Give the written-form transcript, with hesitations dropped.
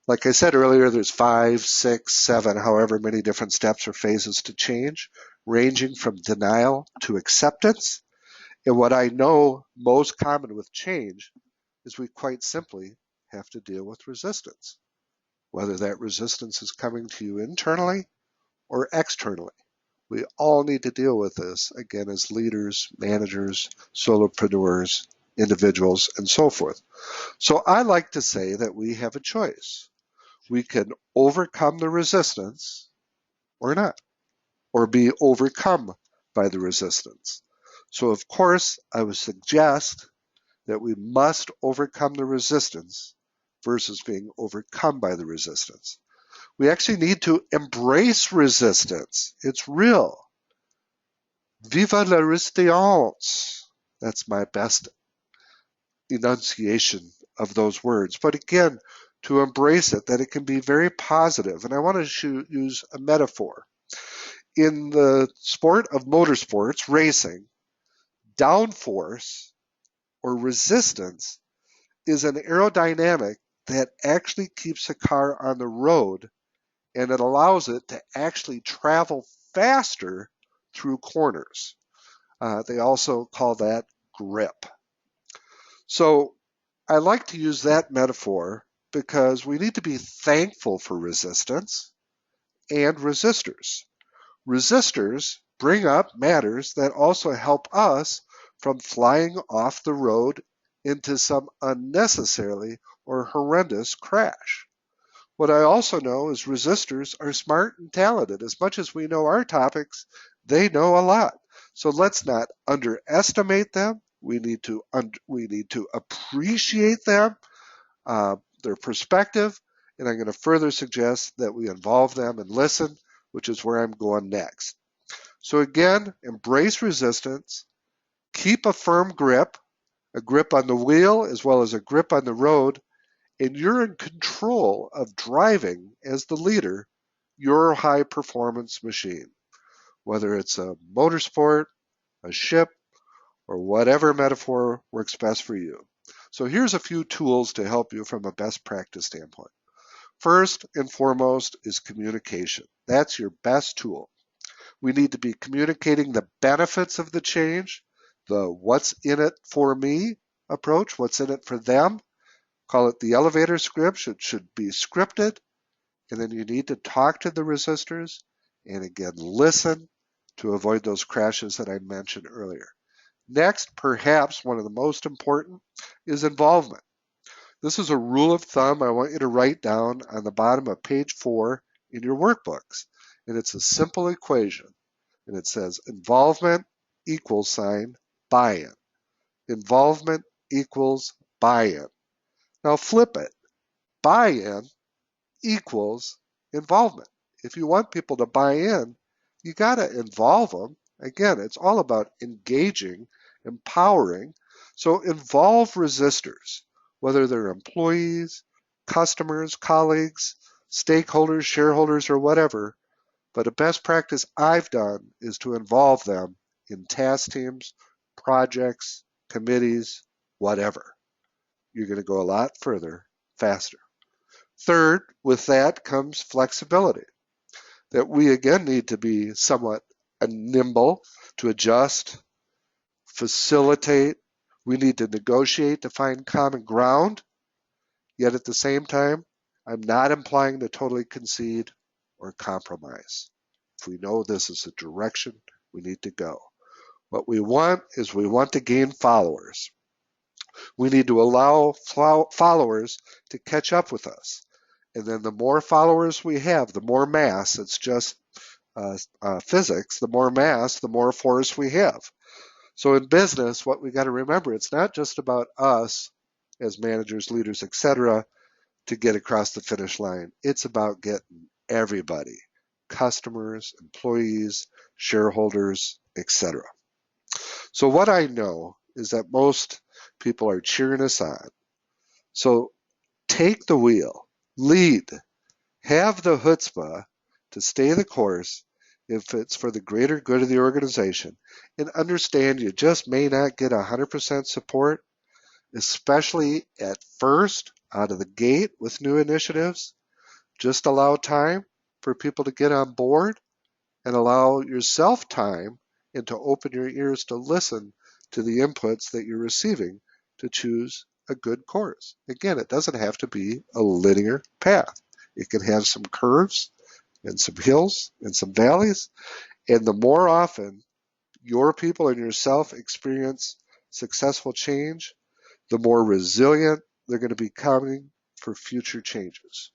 Like I said earlier, there's 5, 6, 7, however many different steps or phases to change, ranging from denial to acceptance. And what I know most common with change is we quite simply have to deal with resistance, whether that resistance is coming to you internally or externally. We all need to deal with this, again, as leaders, managers, solopreneurs, individuals, and so forth. So I like to say that we have a choice. We can overcome the resistance or not, or be overcome by the resistance. So, of course, I would suggest that we must overcome the resistance versus being overcome by the resistance. We actually need to embrace resistance. It's real. Viva la résistance. That's my best enunciation of those words. But again, to embrace it, that it can be very positive. And I want to use a metaphor. In the sport of motorsports, racing, downforce or resistance is an aerodynamic that actually keeps a car on the road, and it allows it to actually travel faster through corners. They also call that grip. So I like to use that metaphor because we need to be thankful for resistance and resistors. Resistors bring up matters that also help us from flying off the road into some unnecessarily or horrendous crash. What I also know is resistors are smart and talented. As much as we know our topics, they know a lot. So let's not underestimate them. We need to appreciate them, their perspective, and I'm going to further suggest that we involve them and listen, which is where I'm going next. So again, embrace resistance, keep a firm grip, a grip on the wheel as well as a grip on the road, and you're in control of driving as the leader your high performance machine, whether it's a motorsport, a ship, or whatever metaphor works best for you. So here's a few tools to help you from a best practice standpoint. First and foremost is communication. That's your best tool. We need to be communicating the benefits of the change, the what's in it for me approach, what's in it for them. Call it the elevator script. It should be scripted. And then you need to talk to the resistors and again, listen to avoid those crashes that I mentioned earlier. Next, perhaps one of the most important is involvement. This is a rule of thumb I want you to write down on the bottom of page 4 in your workbooks. And it's a simple equation. And it says involvement equals sign buy-in. Involvement equals buy-in. Now flip it. Buy-in equals involvement. If you want people to buy in, you got to involve them. Again, it's all about engaging, empowering. So involve resistors, whether they're employees, customers, colleagues, stakeholders, shareholders, or whatever. But a best practice I've done is to involve them in task teams, projects, committees, whatever. You're going to go a lot further, faster. Third, with that comes flexibility, that we again need to be somewhat nimble to adjust, facilitate. We need to negotiate to find common ground, yet at the same time, I'm not implying to totally concede or compromise. If we know this is the direction we need to go. What we want is we want to gain followers. We need to allow followers to catch up with us. And then the more followers we have, the more mass, it's just physics, the more mass, the more force we have. So in business, what we got to remember, it's not just about us as managers, leaders, etc., to get across the finish line. It's about getting everybody, customers, employees, shareholders, etc. So what I know is that most people are cheering us on. So take the wheel, lead, have the chutzpah to stay the course if it's for the greater good of the organization, and understand you just may not get 100% support, especially at first. out of the gate with new initiatives. Just allow time for people to get on board and allow yourself time and to open your ears to listen to the inputs that you're receiving to choose a good course. Again, it doesn't have to be a linear path. It can have some curves and some hills and some valleys. And the more often your people and yourself experience successful change, the more resilient they're going to be becoming for future changes.